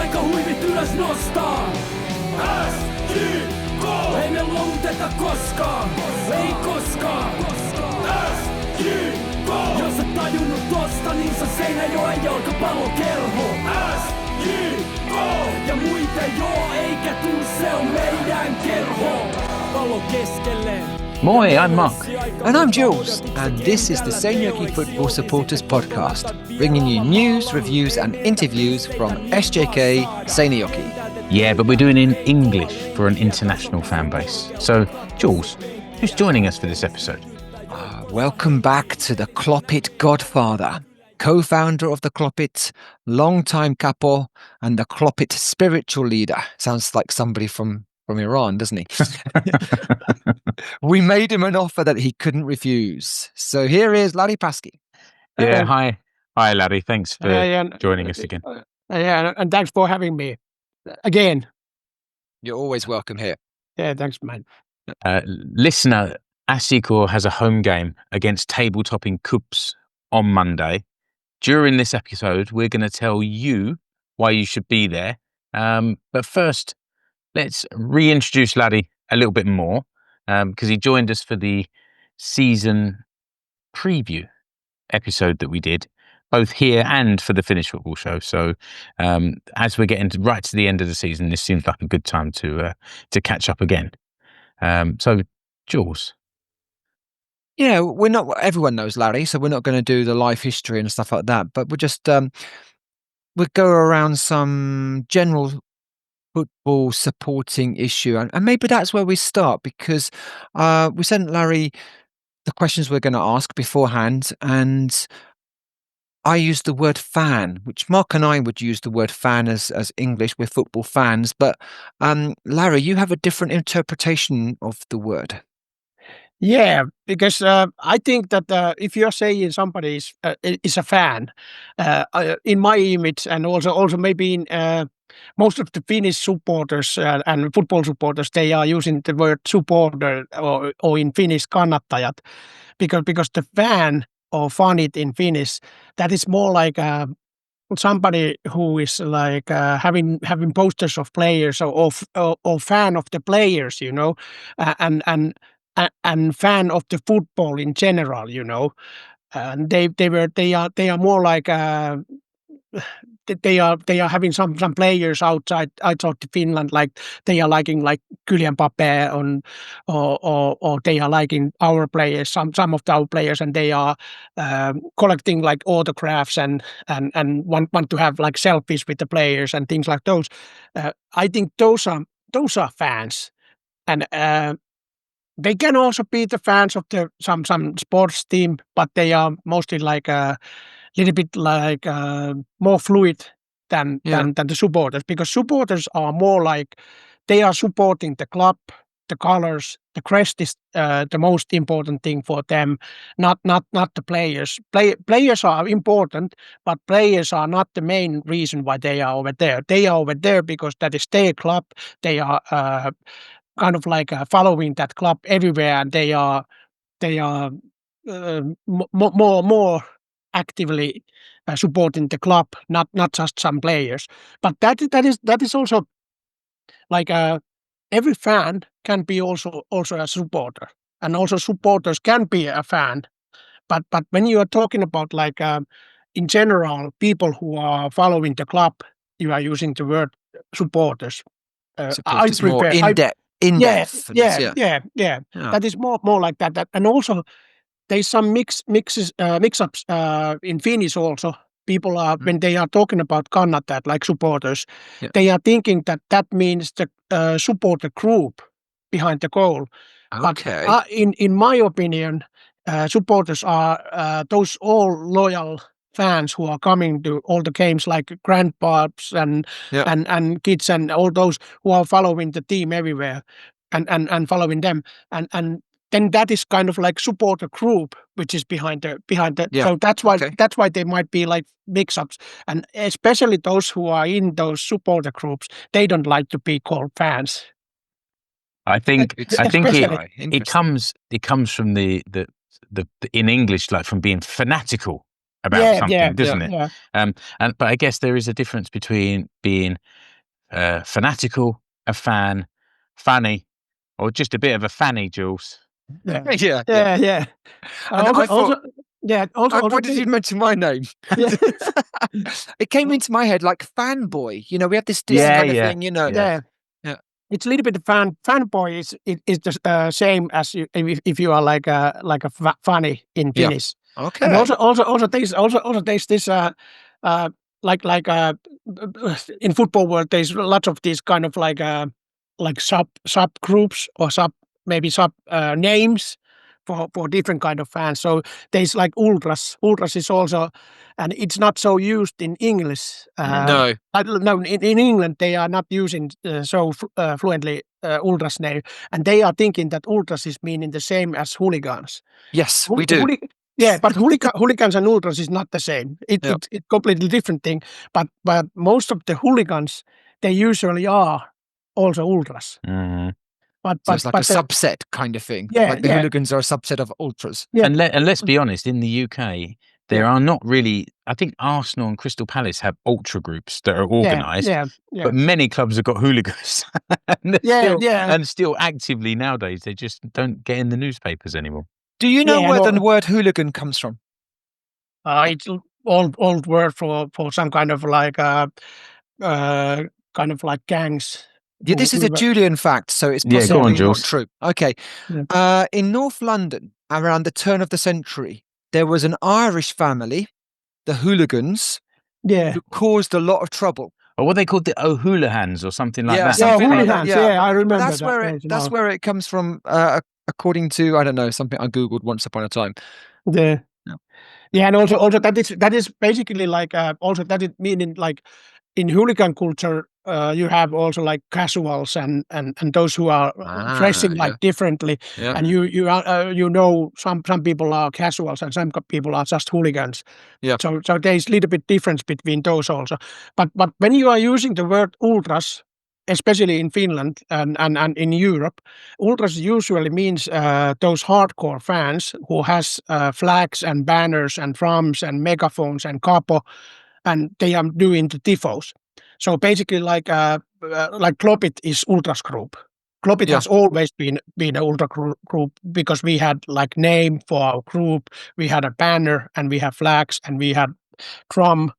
aika huivit ylös nostaa. SJK! Ei me luovuteta koskaan. Ei koskaan. SJK! Jos et tajunnut tosta, niin se Seinäjoen jalkapallokerho. SJK! Ja muita joo, eikä tuu, se on meidän kerho. Pallo keskelle. Moi, I'm Mark. And I'm Jules, and this is the Seinäjoki Football Supporters Podcast, bringing you news, reviews and interviews from SJK Seinäjoki. Yeah, but we're doing it in English for an international fan base. So, Jules, who's joining us for this episode? Welcome back to the Kloppit godfather, co-founder of the Kloppit, long-time capo, and the Kloppit spiritual leader. Sounds like somebody from Iran, doesn't he? We made him an offer that he couldn't refuse. So here is Lari Paski. Yeah, hi. Hi, Larry. Thanks for joining us again. And thanks for having me again. You're always welcome here. Yeah, thanks, man. Listener, SJK has a home game against table-topping KuPS on Monday. During this episode, we're going to tell you why you should be there. But first, let's reintroduce Larry a little bit more because he joined us for the season preview episode that we did, both here and for the Finnish football show. So as we're getting right to the end of the season, this seems like a good time to catch up again. So, Jules. Yeah, we're not. Everyone knows Larry, so we're not going to do the life history and stuff like that. But we'll just we'll go around some general football supporting issue, and maybe that's where we start because we sent Larry the questions we're going to ask beforehand, and I used the word fan, which Mark and I would use the word fan as English. We're football fans, but Larry, you have a different interpretation of the word. Yeah, because I think that if you're saying somebody is a fan, in my image, and also maybe in most of the Finnish supporters and football supporters, they are using the word supporter or in Finnish kannattajat, because the fan or fanit in Finnish, that is more like somebody who is like having posters of players or fan of the players, you know, and fan of the football in general, you know. And they are more like they are having some players outside the Finland, like they are liking like Kylian Mbappé or they are liking our players, some of our players, and they are collecting like autographs and want to have like selfies with the players and things like those. I think those are fans, and they can also be the fans of the some sports team, but they are mostly like a little bit like more fluid than the supporters, because supporters are more like they are supporting the club, the colors, the crest is the most important thing for them, not the players. Players are important, but players are not the main reason why they are over there. They are over there because that is their club. They are kind of like following that club everywhere, and they are more actively supporting the club, not just some players. But that is also like every fan can be also a supporter, and also supporters can be a fan. But when you are talking about like in general people who are following the club, you are using the word supporters. I prefer more in-depth. Yeah. That is more like that. And also there's some mix-ups in Finnish also. People are when they are talking about kannattajat, like supporters, they are thinking that means the supporter group behind the goal. Okay. But in my opinion, supporters are those all loyal fans who are coming to all the games, like grandpas and kids and all those who are following the team everywhere and following them and then that is kind of like supporter group which is behind the so that's why they might be like mix-ups, and especially those who are in those supporter groups, they don't like to be called fans. I think it comes from the in English, like from being fanatical about something, yeah, doesn't it? yeah. But I guess there is a difference between being fanatical, a fan, funny, or just a bit of a fanny, Jules. Yeah. Yeah. Yeah. And I thought, Also, why did you mention my name? Yeah. It came into my head like fanboy. You know, we have this Yeah, kind of yeah. thing. You know, Yeah. Yeah. It's a little bit fanboy is the same as you if you are like a funny in Yeah. Finnish. okay. And also there's this like in football world there's lots of these kind of like sub groups or sub names for different kind of fans. So there's like ultras. Ultras is also, and it's not so used in English. No. No, in England they are not using fluently ultras name, and they are thinking that ultras is meaning the same as hooligans. Yes, we do. Yeah, but hooligans and ultras is not the same. Yeah. It's completely different thing. But most of the hooligans they usually are also ultras. Mhm. So it's like a subset kind of thing. Yeah, Like the yeah. hooligans are a subset of ultras. Yeah. And let's be honest, in the UK, there are not really. I think Arsenal and Crystal Palace have ultra groups that are organised, Yeah. but many clubs have got hooligans. and Yeah. still actively nowadays, they just don't get in the newspapers anymore. Do you know Yeah, where no. the word hooligan comes from? It's old word for some kind of like gangs. Yeah, this is a Julian fact, so it's Yeah, go on, possibly not Jules. true. Okay. Yeah. In North London, around the turn of the century, there was an Irish family, the Hooligans, Yeah. who caused a lot of trouble. Or what they called the O'Houligans or something like Yeah, that. something like hooligans. that, Yeah, I remember That's that. that's where it comes from, according to, I don't know, something I Googled once upon a time. Yeah. Yeah. Yeah, and also that is basically like also that it meaning like in hooligan culture you have also like casuals and those who are dressing like yeah. differently, Yeah. and you know some people are casuals and some people are just hooligans. Yeah. So there's a little bit difference between those also. But when you are using the word ultras, especially in Finland and in Europe, ultras usually means those hardcore fans who has flags and banners and drums and megaphones and capo, and they are doing the tifos. So basically, like Klopit is ultras group. Klopit has always been an ultra group because we had like name for our group, we had a banner, and we have flags, and we had drum,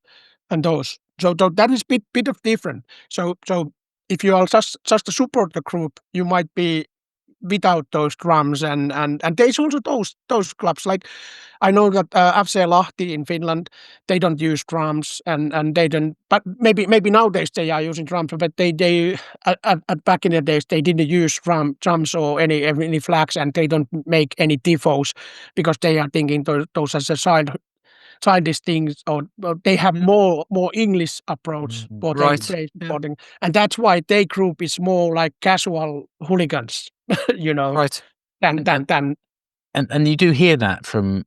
and those. So that is bit of different. So if you are just to support the group, you might be without those drums and there's also those clubs like I know that FC Lahti in Finland, they don't use drums and they don't, but maybe nowadays they are using drums, but they at back in the days they didn't use drums or any flags, and they don't make any tifos because they are thinking those as a childish things, or they have more English approach for their supporting, and that's why their group is more like casual hooligans, you know, than. And you do hear that from.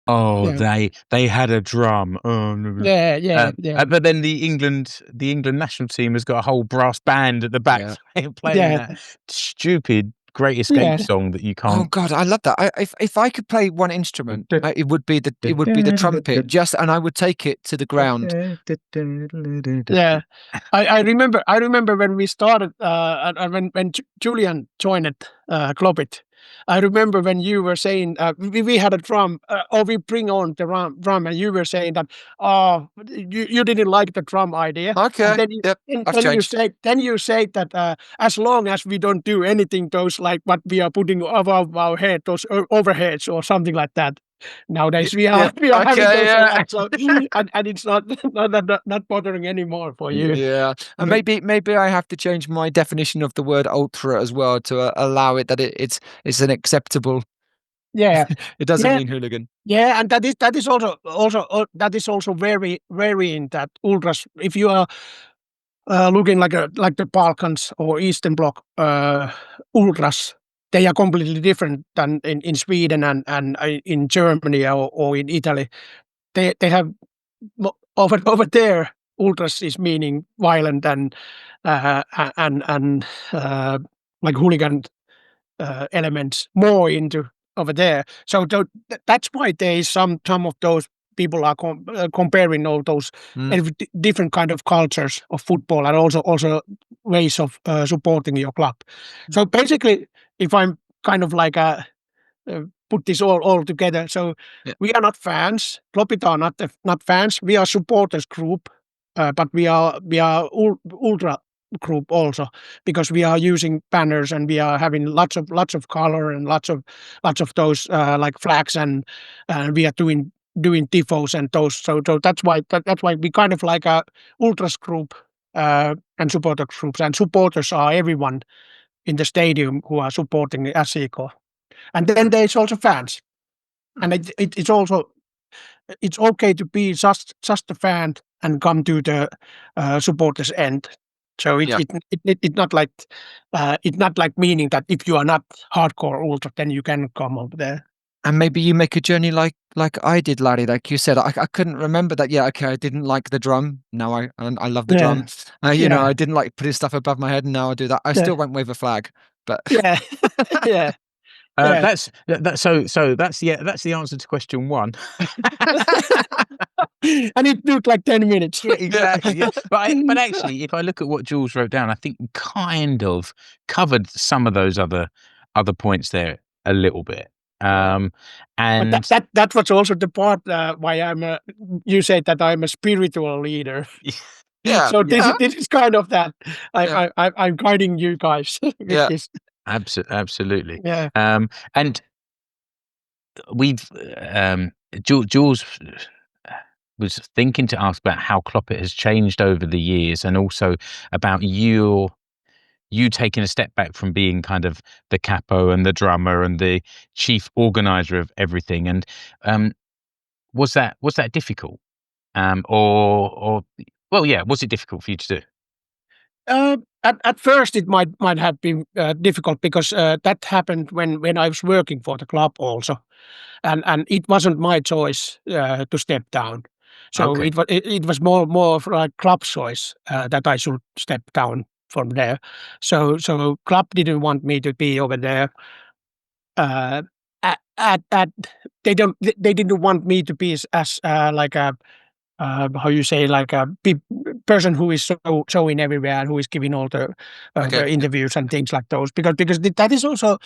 Oh, they had a drum. Oh, no. Yeah. But then the England national team has got a whole brass band at the back playing that stupid Great Escape song that you can't. Oh God, I love that. If I could play one instrument, it would be the trumpet. And I would take it to the ground. Yeah, I remember when we started and when Julian joined Klopit. I remember when you were saying we had a drum, or we bring on the drum, and you were saying that you didn't like the drum idea. Okay. And then you say that as long as we don't do anything, those like what we are putting above our head, those overheads or something like that. Nowadays we are having those a lot, so, and it's not bothering anymore for you. Yeah, and maybe I have to change my definition of the word ultra as well to allow it that it's an acceptable. Yeah, it doesn't mean hooligan. Yeah, and that is also very in that ultras. If you are looking like the Balkans or Eastern Bloc ultras, they are completely different than in Sweden and in Germany or in Italy. They have over there ultras is meaning violent and like hooligan elements more into over there. So that's why there is some of those people are comparing all those different kind of cultures of football and also ways of supporting your club. So basically, if I'm kind of like put this all together, so we are not fans. Klopit are not fans. We are supporters group, but we are ultra group also, because we are using banners and we are having lots of color and lots of those like flags, and we are doing tifos and those. So that's why we kind of like a ultras group and supporter groups, and supporters are everyone in the stadium who are supporting SJK. And then there's also fans, and it's also it's okay to be just a fan and come to the supporters end. So it's not like meaning that if you are not hardcore ultra, then you can come over there. And maybe you make a journey like I did, Larry. Like you said, I couldn't remember that. Yeah, okay, I didn't like the drum. Now I love the drum. You know, I didn't like putting stuff above my head, and now I do that. I still won't wave a flag, but yeah. That's the answer to question 1. And it took like 10 minutes. Yeah, exactly. Yeah. But actually, if I look at what Jules wrote down, I think we kind of covered some of those other points there a little bit. And that was also the part why you said that I'm a spiritual leader. Yeah. So this is kind of that. I'm guiding you guys with this. Absolutely. Yeah. And we've Jules was thinking to ask about how Klopit has changed over the years, and also about you taking a step back from being kind of the capo and the drummer and the chief organizer of everything. And was that difficult? Was it difficult for you to do? At first, it might have been difficult, because that happened when I was working for the club also, and it wasn't my choice to step down. So it was more of like club choice that I should step down from there. So club didn't want me to be over there. They didn't want me to be as like a how you say, like a person who is showing everywhere and who is giving all the interviews and things like those, because that is also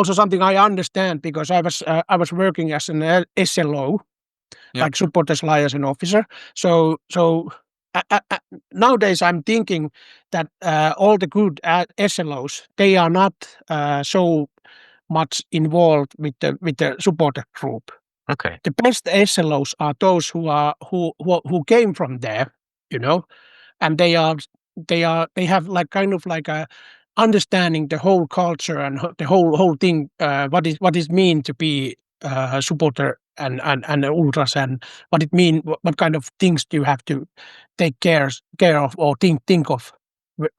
something I understand, because I was working as an SLO, like supporters liaison officer. So nowadays I'm thinking that all the good SLOs, they are not so much involved with the supporter group. Okay. The best SLOs are those who came from there, you know, and they have like kind of like a understanding the whole culture and the whole thing, what is mean to be a supporter and ultras, and what it mean, what kind of things do you have to take care of or think of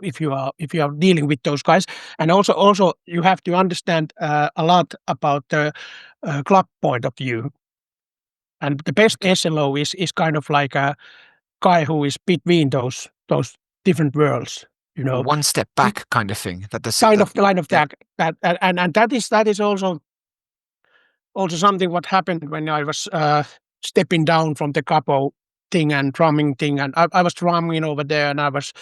if you are dealing with those guys. And also you have to understand a lot about the club point of view. And the best SLO is kind of like a guy who is between those different worlds, you know, one step back kind of thing. That and that is also something what happened when I was stepping down from the capo thing and drumming thing, and I was drumming over there, and I was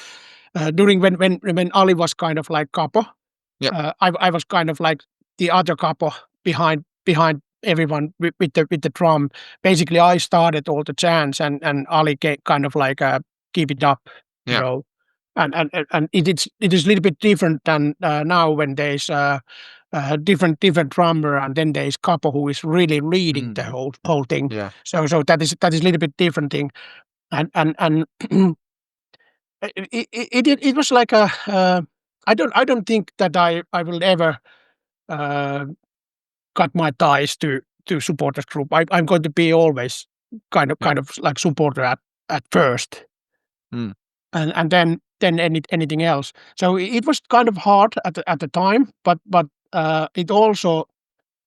during when Ali was kind of like capo. I was kind of like the other capo behind everyone with the drum. Basically, I started all the chants, and Ali kind of like keep it up, you know. And it is a little bit different than now, when there's different drummer, and then there's capo who is really leading the whole thing. Yeah. So that is a little bit different thing, and it was like a I don't think that I will ever cut my ties to supporters group. I'm going to be always kind of like supporter at first, and then anything else. So it was kind of hard at the time, but it also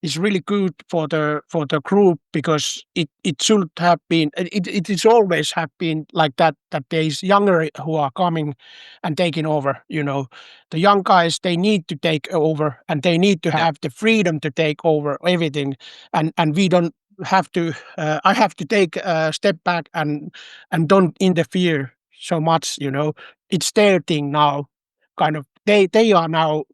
is really good for the group, because it should have been, it is always have been like that there is younger who are coming and taking over. The young guys, they need to take over, and they need to have the freedom to take over everything, and we don't have to. I have to take a step back and don't interfere so much. It's their thing now. Kind of, they are now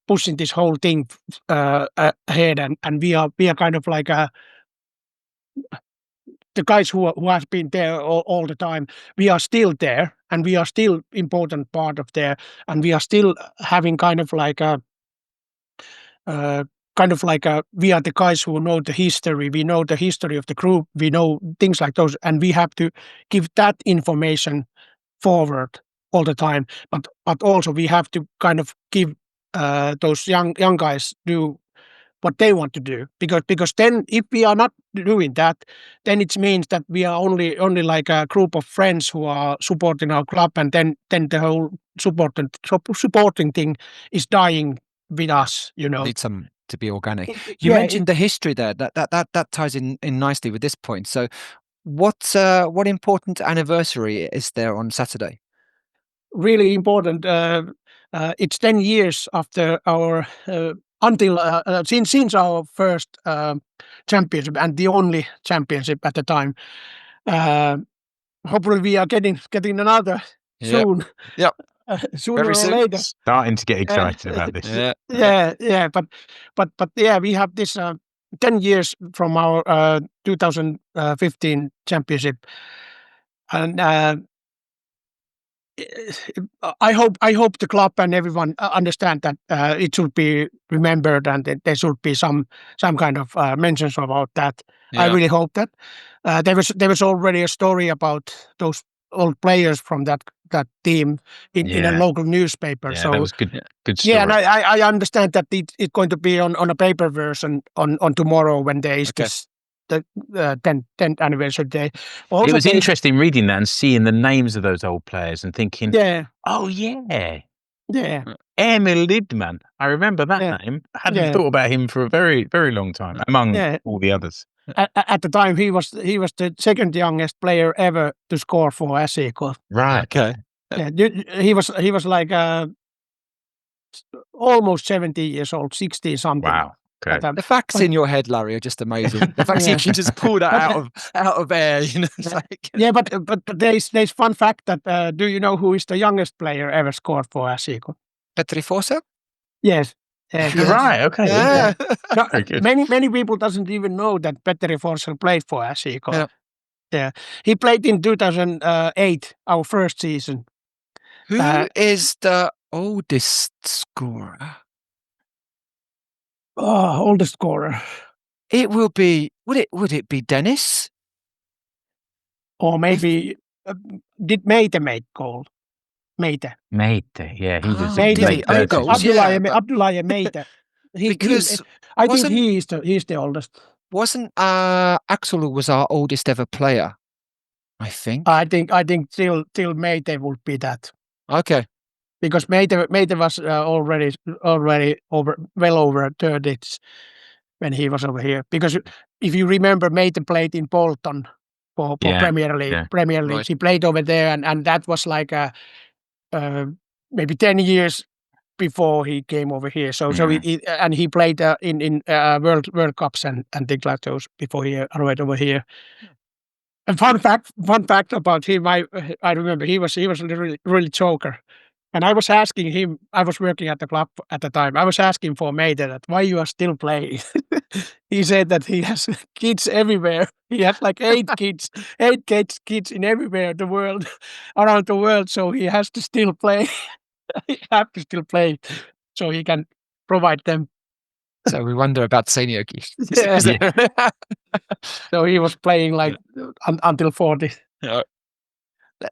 pushing this whole thing ahead, and we are kind of like the guys who have been there all the time. We are still there, and we are still important part of there, and we are still having kind of like we are the guys who know the history. We know the history of the group. We know things like those, and we have to give that information forward all the time. But also we have to kind of give those young guys do what they want to do, because then if we are not doing that, then it means that we are only like a group of friends who are supporting our club, and then the whole supporting thing is dying with us. Need some to be organic. You Yeah, mentioned the history there. That ties in nicely with this point. So, what important anniversary is there on Saturday? really important. It's 10 years after our since our first championship, and the only championship at the time. Hopefully we are getting another soon. Yep. Sooner Very or soon. later. Starting to get excited about this. Yeah. But yeah, we have this 10 years from our 2015 championship, and I hope the club and everyone understand that it should be remembered, and that there should be some kind of mentions about that. I really hope that there was already a story about those old players from that team in a local newspaper. Yeah, so that was good story. yeah, and I understand that it's going to be on a paper version on tomorrow, when there is this the 10th anniversary day. Also, it was interesting reading that and seeing the names of those old players and thinking, oh yeah, Emil Lidman. I remember that name. I hadn't thought about him for a very, very long time, among all the others. At the time, he was the second youngest player ever to score for SJK. Right. Okay. Yeah, he was like almost 70 years old, 60 something. Wow. Okay. The facts in your head, Larry, are just amazing. The fact you can just pull that out of air, It's like... Yeah, but there's fun fact that do you know who is the youngest player ever scored for SJK? Petteri Forsell? Yes. Right. Okay. Yeah. No, many people doesn't even know that Petteri Forsell played for SJK. Yeah. He played in 2008, our first season. Who is the oldest scorer? Oldest scorer. It will be. Would it be Dennis? Or maybe did Meite make goal? Meite. Yeah, he was. Abdullah Meite. Because I think he's the oldest. Wasn't Axel was our oldest ever player? I think. I think till Meite would be that. Okay. Because Meite was already well over 30 when he was over here. Because if you remember, Meite played in Bolton for Premier League. Yeah. Premier League. Right. He played over there, and that was like maybe 10 years before he came over here. So he played in World Cups and things like those before he arrived over here. And fun fact about him, I remember he was really joker. And I was asking him, I was working at the club at the time, I was asking for Meite that why you are still playing. He said that he has kids everywhere. He has like 8 kids in everywhere around the world. So he has to still play. He have to still play so he can provide them. So we wonder about Seinäjoki. So he was playing like until 40.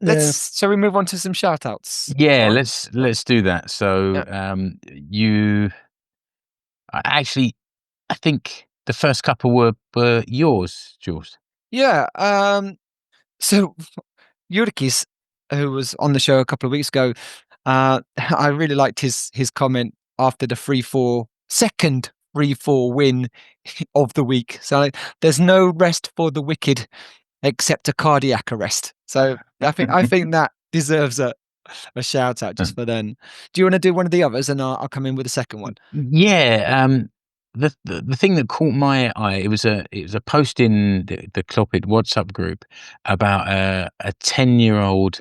Shall we move on to some shoutouts? Yeah, let's do that. So I think the first couple were yours, Jules. Yeah. So Jyrki's, who was on the show a couple of weeks ago, I really liked his comment after the 3-4 second 3-4 win of the week. So there's no rest for the wicked except a cardiac arrest. So I think that deserves a shout out just for then. Do you want to do one of the others, and I'll come in with the second one? Yeah. The thing that caught my eye, it was a post in the KuPS WhatsApp group about a 10-year-old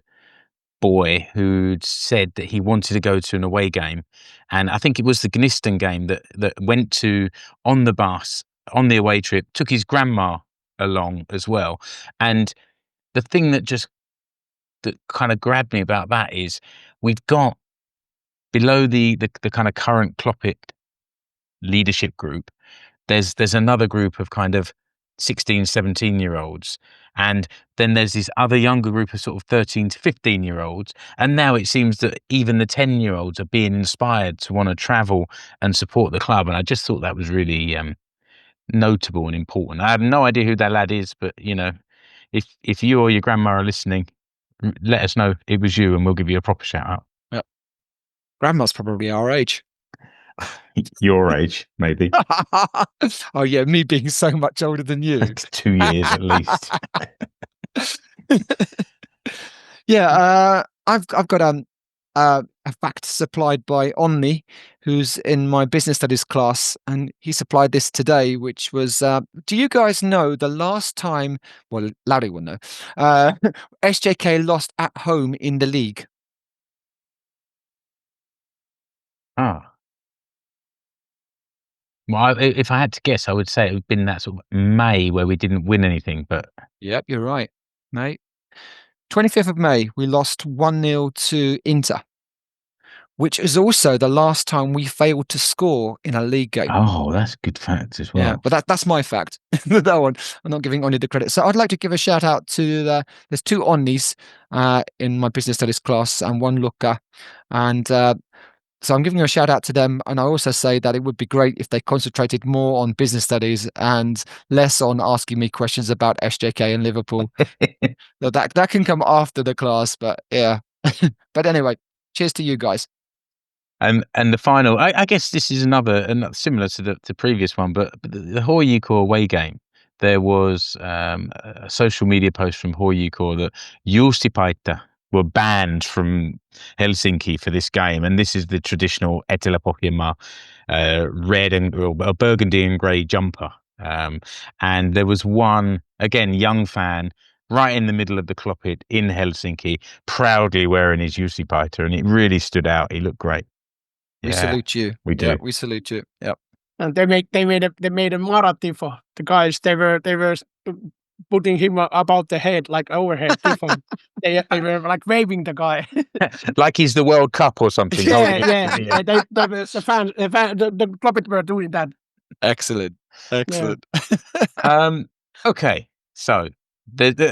boy who'd said that he wanted to go to an away game, and I think it was the Gnistan game that went to on the bus on the away trip, took his grandma along as well. And the thing that kind of grabbed me about that is we've got below the kind of current KuPS leadership group, there's another group of kind of 16, 17-year-olds. And then there's this other younger group of sort of 13 to 15-year-olds. And now it seems that even the 10-year-olds are being inspired to want to travel and support the club. And I just thought that was really notable and important. I have no idea who that lad is, but, you know, if you or your grandma are listening, let us know it was you and we'll give you a proper shout out. Yep. Grandma's probably our age. Your age, maybe. Oh yeah, me being so much older than you. 2 years at least. Yeah, I've got a fact supplied by Onni, who's in my business studies class, and he supplied this today, which was, do you guys know the last time, well, Larry will know, SJK lost at home in the league? Ah. Well, if I had to guess, I would say it would have been that sort of May where we didn't win anything, but... Yep, you're right, mate. 25th of May, we lost 1-0 to Inter, which is also the last time we failed to score in a league game. Oh, that's a good fact as well. Yeah, but that's my fact. That one, I'm not giving Onni the credit. So I'd like to give a shout out to there's 2 Onnis in my business studies class and 1 Luka. And so I'm giving a shout out to them. And I also say that it would be great if they concentrated more on business studies and less on asking me questions about SJK and Liverpool. that can come after the class, but yeah. But anyway, cheers to you guys. And the final, I guess this is another similar to the previous one, but the HJK away game, there was a social media post from HJK that Jules were banned from Helsinki for this game, and this is the traditional Etelä-Pohjanmaa red and burgundy and grey jumper. And there was one, again, young fan right in the middle of the KuPS in Helsinki, proudly wearing his Jussipaita, and it really stood out. He looked great. We salute you. We do. Yeah, we salute you. Yep. And they made a marathon for the guys. They were putting him about the head, like overhead. they were like waving the guy, like he's the World Cup or something. Yeah. The fans, the KuPS were doing that. Excellent. Okay, so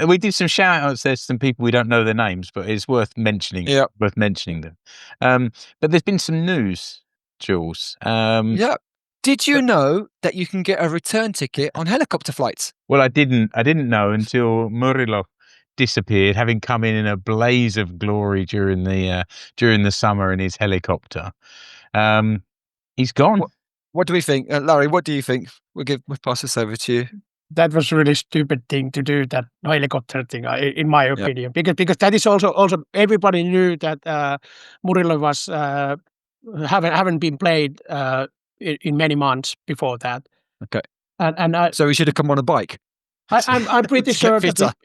we did some shout outs. There's some people we don't know their names, but it's worth mentioning. Yeah, worth mentioning them. But there's been some news, Jules. Yeah. Did you know that you can get a return ticket on helicopter flights? Well, I didn't know until Murilo disappeared, having come in a blaze of glory during the summer in his helicopter. He's gone. What do we think, Larry? What do you think? We'll pass this over to you. That was a really stupid thing to do, that helicopter thing, in my opinion, because that is also everybody knew that Murilo was haven't been played in many months before that. Okay, and so he should have come on a bike. I'm pretty sure that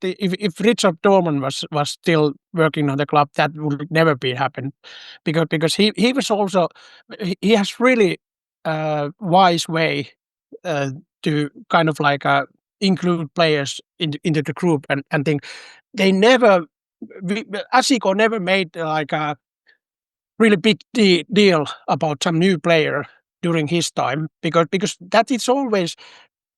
if Richard Dorman was still working on the club, that would never be happen, because he was also, he has really wise way to kind of like include players into the group and think. They never, SJK never made like a really big deal about some new player during his time, because that is always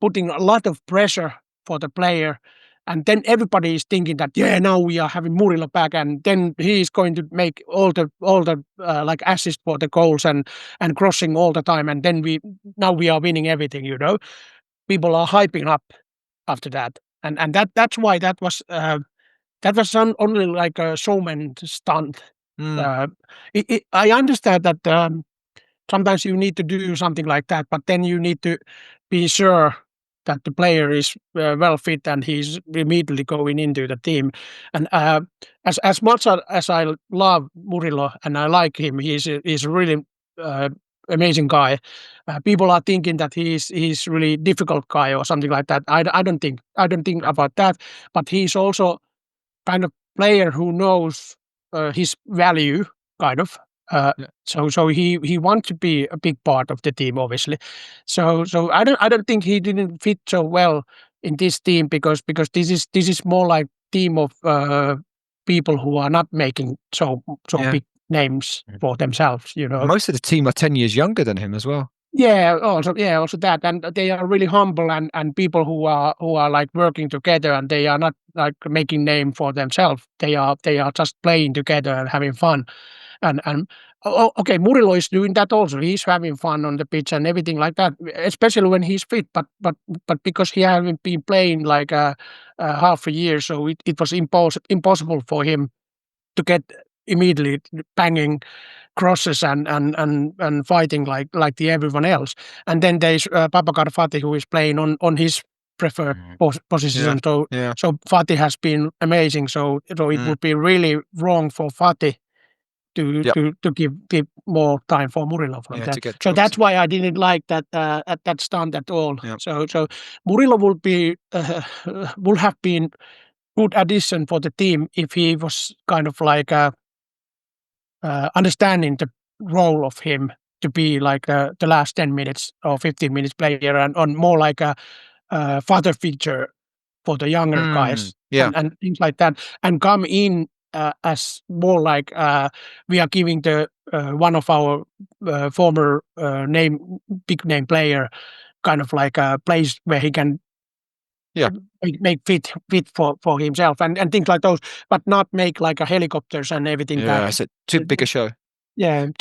putting a lot of pressure for the player, and then everybody is thinking that now we are having Murilo back, and then he is going to make all the like assist for the goals and crossing all the time, and then we are winning everything. People are hyping up after that, and that's why that was only like a showman stunt. I understand that sometimes you need to do something like that, but then you need to be sure that the player is well fit and he's immediately going into the team. And as much as I love Murilo and I like him, he's a really amazing guy. People are thinking that he's really difficult guy or something like that. I don't think about that. But he's also kind of player who knows his value, kind of. So he wants to be a big part of the team, obviously. So I don't think he didn't fit so well in this team because this is more like team of people who are not making so big names for themselves. Most of the team are 10 years younger than him as well. Also that, and they are really humble and people who are like working together, and they are not like making name for themselves. They are just playing together and having fun. And okay, Murilo is doing that also. He's having fun on the pitch and everything like that, especially when he's fit. But because he hasn't been playing like half a year, so it was impossible for him to get immediately banging crosses and fighting like the everyone else. And then there's Babakar Fati, who is playing on his preferred position. So Fati has been amazing. So it would be really wrong for Fati to give more time for Murilo from that. So that's why I didn't like that at that stunt at all. So Murilo would have been good addition for the team if he was kind of like understanding the role of him to be like the last 10 minutes or 15 minutes player and on more like a father figure for the younger guys and things like that, and come in as more like we are giving the one of our former big name player kind of like a place where he can make fit for himself and things like those, but not make like a helicopters and everything. It's too big a show. Do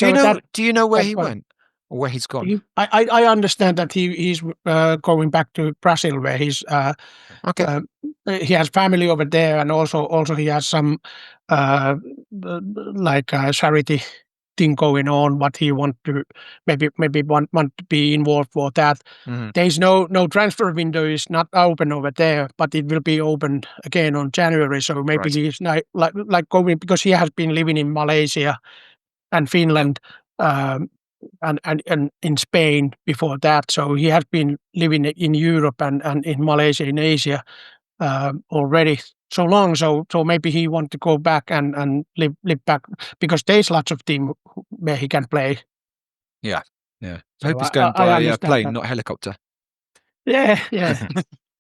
you know where he went or where he's gone? I understand that he's going back to Brazil, where he's he has family over there, and also he has some like a charity thing going on, what he want to maybe want to be involved for that. There's no transfer window is not open over there, but it will be open again on January. So maybe he's not like going, because he has been living in Malaysia and Finland and in Spain before that. So he has been living in Europe and in Malaysia, in Asia already so long. So maybe he want to go back and live back, because there's lots of team where he can play. So I hope he's going by plane, not helicopter.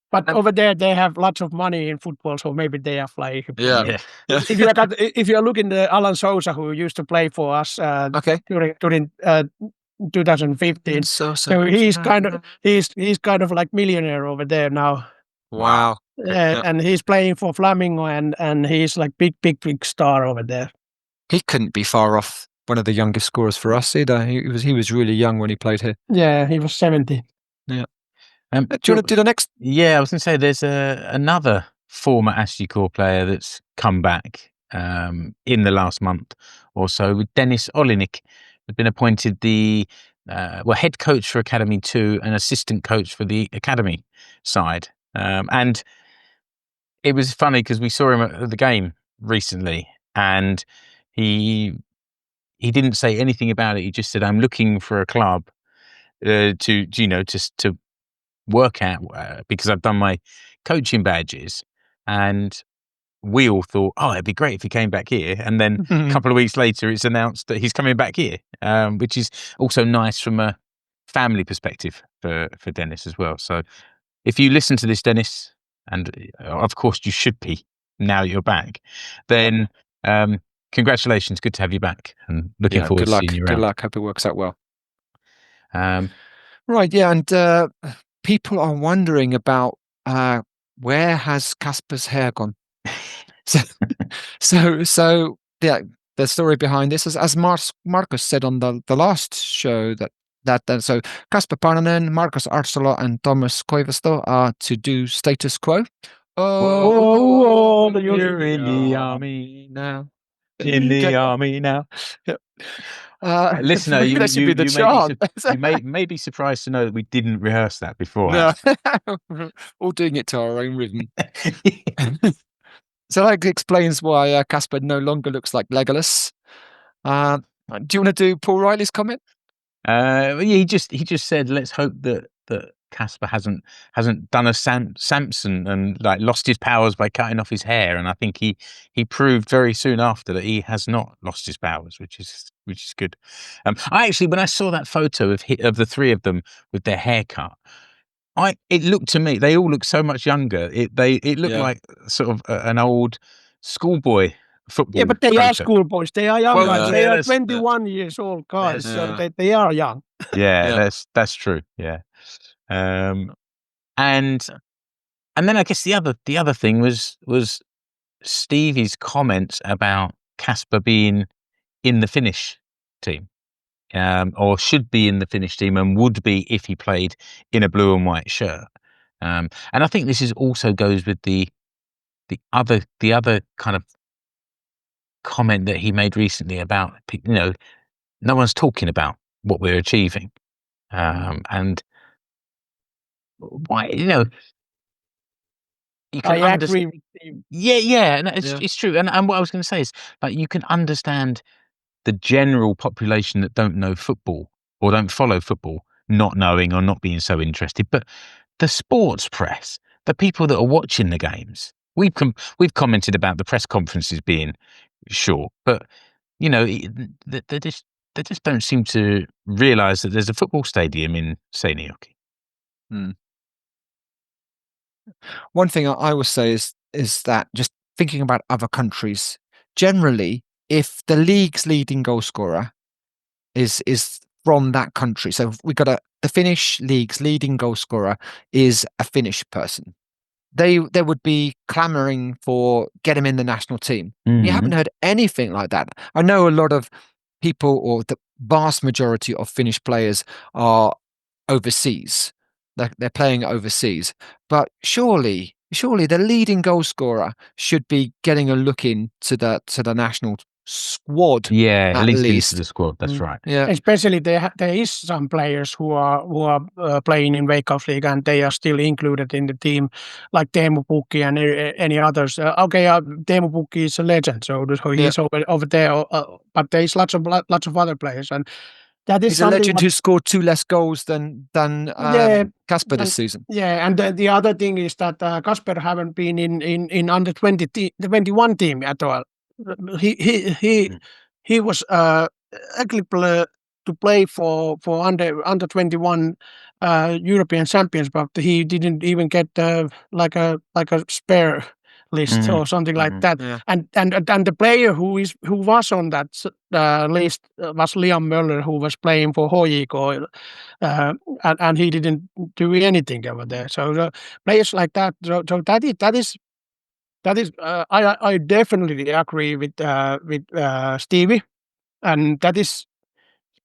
But over there they have lots of money in football, so maybe they are flying. If you look in the Alan Sousa, who used to play for us during 2015, so he's kind of like millionaire over there now. Wow. And he's playing for Flamingo, and he's like big star over there. He couldn't be far off one of the youngest scorers for us either. He was really young when he played here. Yeah, he was 70. Yeah. Do you want to do the next? Yeah, I was going to say there's another former SJK player that's come back in the last month or so, with Dennis Oliinyk, who's been appointed the head coach for Academy 2 and assistant coach for the Academy side. And it was funny because we saw him at the game recently, and he didn't say anything about it. He just said, "I'm looking for a club to work at because I've done my coaching badges." And we all thought, "Oh, it'd be great if he came back here." And then a couple of weeks later, it's announced that he's coming back here, which is also nice from a family perspective for Dennis as well. So if you listen to this, Dennis, and of course you should be now you're back, then congratulations. Good to have you back, and looking forward to seeing you around. Good luck. Hope it works out well. Right, and people are wondering about where has Kasper's hair gone. So the story behind this is, as Markus said on the last show, so Kasper Paananen, Markus Arsola, and Thomas Koivisto are to do status quo. You're in the army now. In the army now. Listener, maybe that should be the chant. You may be surprised to know that we didn't rehearse that before. No. All doing it to our own rhythm. So that explains why Kasper no longer looks like Legolas. Do you want to do Paul Riley's comment? He just said, let's hope that Kasper hasn't done a Samson and like lost his powers by cutting off his hair. And I think he proved very soon after that he has not lost his powers, which is good. I actually, when I saw that photo of the three of them with their haircut, it looked to me, they all look so much younger. It looked like sort of an old schoolboy football. Yeah, but they are schoolboys. They are young guys. They are 21 years old guys, so they are young. Yeah, that's true. Yeah, and then I guess the other thing was Stevie's comments about Kasper being in the Finnish team, or should be in the Finnish team, and would be if he played in a blue and white shirt. And I think this also goes with the other kind of comment that he made recently about, no one's talking about what we're achieving, and why, you can I agree with you. Yeah, no, it's true. And what I was going to say is, like, you can understand the general population that don't know football or don't follow football not knowing or not being so interested, but the sports press, the people that are watching the games, we've commented about the press conferences being short, but they just don't seem to realise that there's a football stadium in Seinäjoki. One thing I will say is that just thinking about other countries, generally, if the league's leading goal scorer is from that country, so we got the Finnish league's leading goal scorer is a Finnish person, they would be clamouring for get him in the national team. Mm-hmm. You haven't heard anything like that. I know a lot of people, or the vast majority of Finnish players, are overseas. They're playing overseas, but surely the leading goal scorer should be getting a look into the national squad. Yeah, at least into the squad. That's right. Yeah, especially there is some players who are playing in Veikkausliiga and they are still included in the team, like Teemu Pukki and any others. Teemu Pukki is a legend, so he's over there. But there is lots of other players, and that is he's a legend who scored 2 less goals than Kasper this season. Yeah, and the other thing is that Kasper haven't been in under 21 team at all. He was actually to play for under 21 European champions, but he didn't even get like a spare list or something like that. Yeah. And the player who was on that list was Liam Möller, who was playing for HJK, and he didn't do anything over there. So players like that. So that is. I definitely agree with Stevie, and that is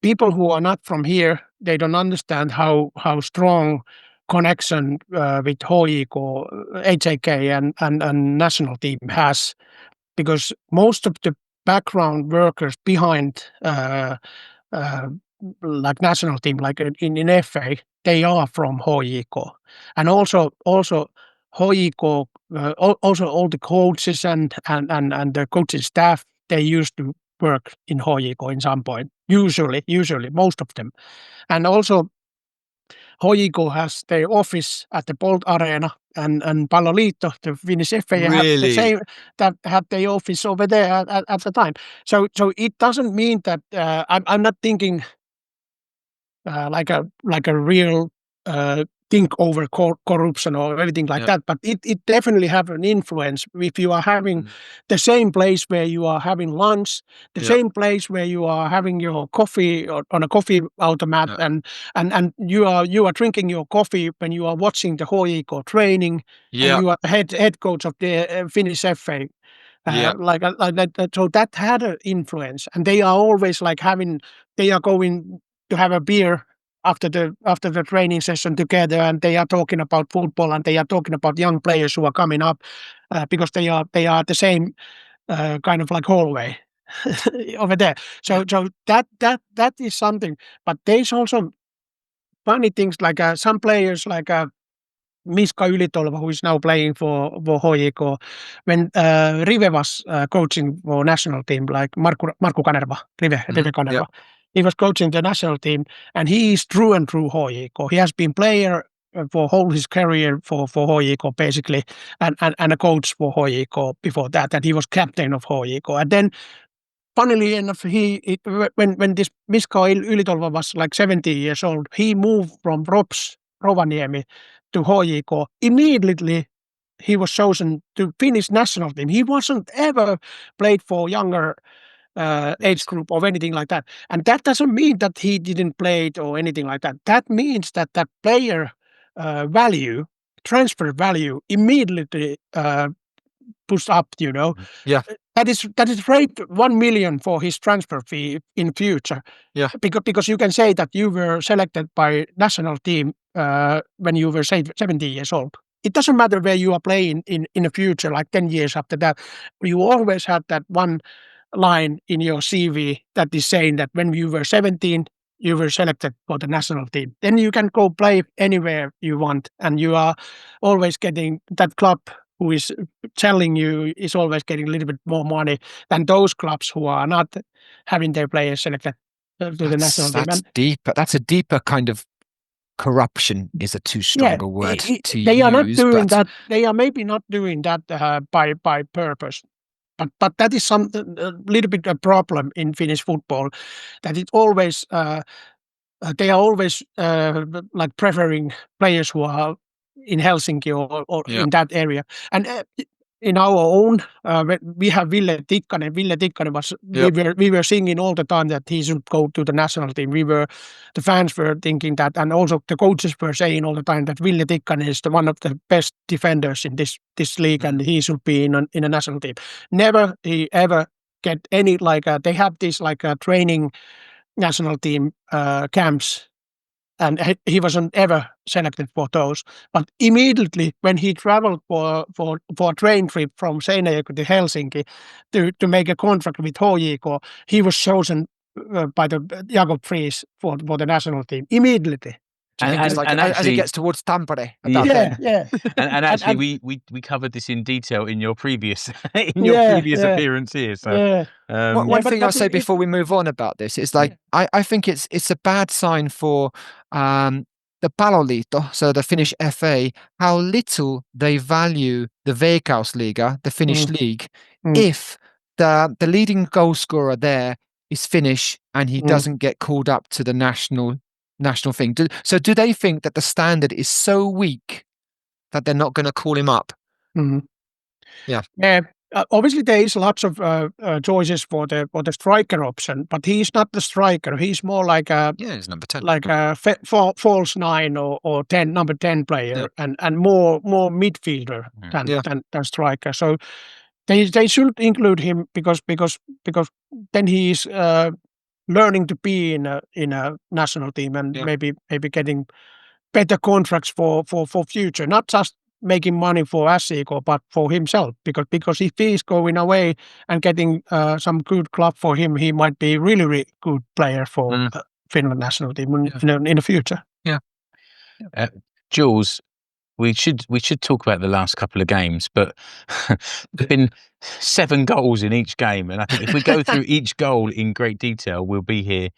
people who are not from here. They don't understand how strong connection with HJK and national team has, because most of the background workers behind like national team, like in FA, they are from HJK, and also HJK, also all the coaches and the coaching staff, they used to work in HJK in some point. Usually, most of them, and also HJK has their office at the Bolt Arena, and Palloliitto, the Finnish FA, have the same, that had their office over there at the time. So it doesn't mean that I'm not thinking like a real think over corruption or anything like that, but it definitely have an influence if you are having the same place where you are having lunch, the same place where you are having your coffee on a coffee automat, and you are drinking your coffee when you are watching the HJK training, and you are head coach of the Finnish FA. So that had an influence, and they are always like they are going to have a beer after the training session together, and they are talking about football, and they are talking about young players who are coming up, because they are the same kind of like hallway. over there. So that is something. But there's also funny things like some players like Miska Ylitolva, who is now playing for HJK, when Rive was coaching for national team, like Markku Kanerva, Rive Kanerva. He was coaching the national team, and he is true and true HJK. He has been player for whole his career for HJK basically, and a coach for HJK before that, and he was captain of HJK. And then, funnily enough, when this Miska Ylitolva was like 70 years old, he moved from Rovaniemi to HJK. Immediately, he was chosen to Finnish national team. He wasn't ever played for younger age group or anything like that. And that doesn't mean that he didn't play it or anything like that. That means that player value, transfer value, immediately pushed up, Yeah. That is rate 1 million for his transfer fee in future. Yeah. Because you can say that you were selected by national team when you were 70 years old. It doesn't matter where you are playing in the future, like 10 years after that. You always have that one line in your CV that is saying that when you were 17, you were selected for the national team. Then you can go play anywhere you want, and you are always getting that club who is telling you is always getting a little bit more money than those clubs who are not having their players selected to the national team. That's deeper. That's a deeper kind of corruption. Is a too strong a word to use. They are not doing that. They are maybe not doing that by purpose. But that is a little bit a problem in Finnish football, that it always they are always like preferring players who are in Helsinki or in that area. And in our own, we have Ville Tikkanen. Ville Tikkanen was we were singing all the time that he should go to the national team. The fans were thinking that, and also the coaches were saying all the time that Ville Tikkanen is one of the best defenders in this league, and he should be in a national team. Never he ever get any they have this training national team camps, and he wasn't ever selected for those. But immediately when he traveled for a train trip from Seinäjoki to Helsinki to make a contract with HJK, he was chosen by the Jakob Friis for the national team immediately. And actually, as it gets towards Tampere. Yeah. And actually, we covered this in detail in your previous appearance here. So one thing I'll say before we move on about this is I think it's a bad sign for the Paloliitto, so the Finnish FA, how little they value the Veikkausliiga, the Finnish league, if the leading goal scorer there is Finnish and he doesn't get called up to the national thing. Do they think that the standard is so weak that they're not going to call him up? Yeah. Obviously, there is lots of choices for the striker option, but he's not the striker. He's more like he's number 10, like a false 9 or 10, number 10 player, and more midfielder than striker. So they should include him because then he is learning to be in a national team, and maybe getting better contracts for future, not just making money for SJK, but for himself, because if he is going away and getting some good club for him, he might be really, really good player for Finland national team in the future. Jules, we should talk about the last couple of games, but there've been 7 goals in each game, and I think if we go through each goal in great detail, we'll be here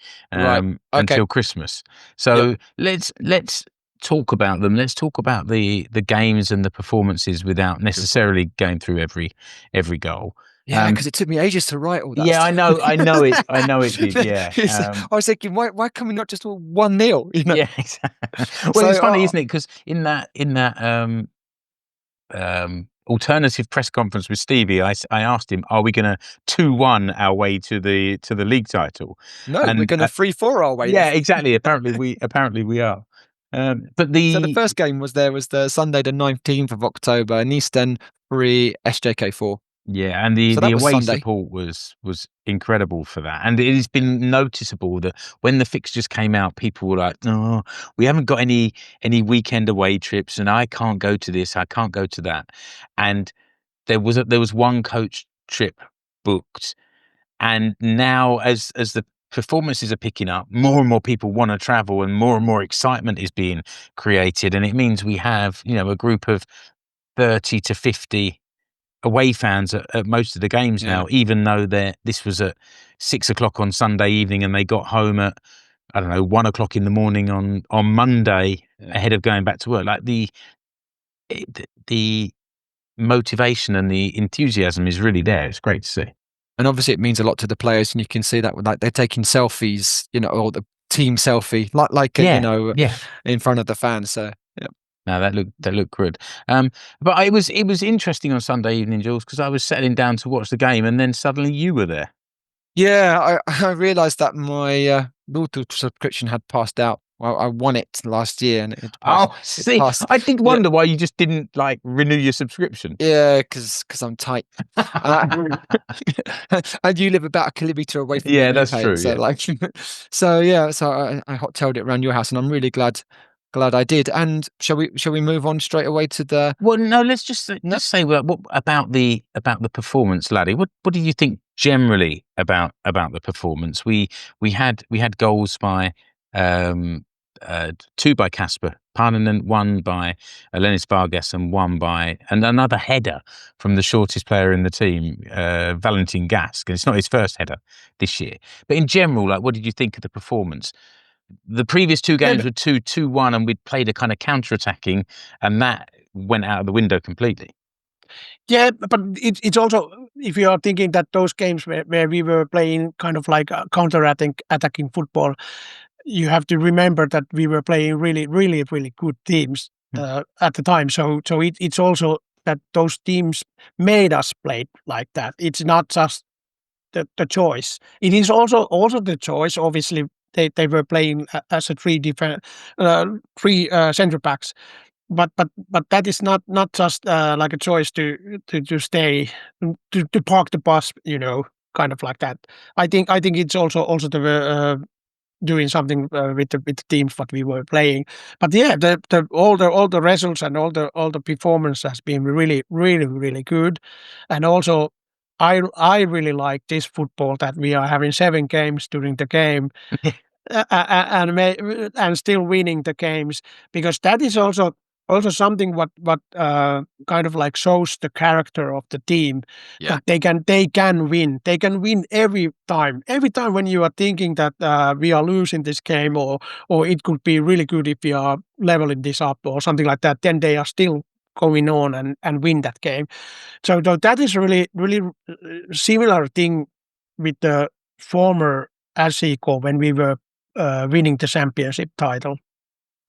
until Christmas. So let's talk about them. Let's talk about the games and the performances without necessarily going through every goal. Yeah, because it took me ages to write all that. Yeah, stuff. I know it did. Yeah, I was thinking, why can we not just all 1-0? Yeah, exactly. Well, it's funny, isn't it? Because in that alternative press conference with Stevie, I asked him, "Are we going to 2-1 our way to the league title?" No, we're going to 3-4 our way. Yeah, exactly. Apparently we are. But the first game was the Sunday the 19th of October, Gnistan 3, SJK 4. Yeah, and the away Sunday. support was incredible for that. And it has been noticeable that when the fixtures came out, people were like, "No, we haven't got any weekend away trips, and I can't go to this, I can't go to that." And there was one coach trip booked, And now, as the performances are picking up, more and more people want to travel, and more excitement is being created. And it means we have, a group of 30 to 50 away fans at most of the games now, even though this was at 6 o'clock on Sunday evening, and they got home at, I don't know, 1 o'clock in the morning on Monday ahead of going back to work. Like the motivation and the enthusiasm is really there. It's great to see. And obviously it means a lot to the players, and you can see that like they're taking selfies, or the team selfie, in front of the fans. So yeah. No, that looked good. But it was interesting on Sunday evening, Jules, because I was settling down to watch the game, and then suddenly you were there. Yeah, I realised that my Bluetooth subscription had passed out. Well, I won it last year, and it passed. I did wonder why you just didn't renew your subscription. Yeah, because I'm tight. And you live about a kilometre away from me. Yeah, that's true. So so I hot-tailed it around your house, and I'm really glad I did. And shall we move on straight away to the? Well, no, let's just say what about the performance, Larry. What do you think generally about the performance? We had goals by 2 by Kasper Paananen, 1 by Lenis Vargas, and 1 by another header from the shortest player in the team, Valentin Gask. And it's not his first header this year. But in general, what did you think of the performance? The previous 2 games were 2-1, and we'd played a kind of counter-attacking, and that went out of the window completely. Yeah, but it's also, if you are thinking that those games where we were playing kind of like counter-attacking football, you have to remember that we were playing really, really, really good teams at the time. So it's also that those teams made us play like that. It's not just the choice. It is also the choice. Obviously, they were playing as a 3 centre backs. But that is not just like a choice to stay to park the bus, kind of like that. I think it's also the doing something with the teams what we were playing. But yeah, all the results and all the performance has been really, really, really good. And also, I really like this football that we are having 7 games during the game. And still winning the games, because that is also something what kind of like shows the character of the team, that they can win every time when you are thinking that we are losing this game, or it could be really good if we are leveling this up or something like that, then they are still going on and win that game. So that is really, really similar thing with the former SJK when we were winning the championship title.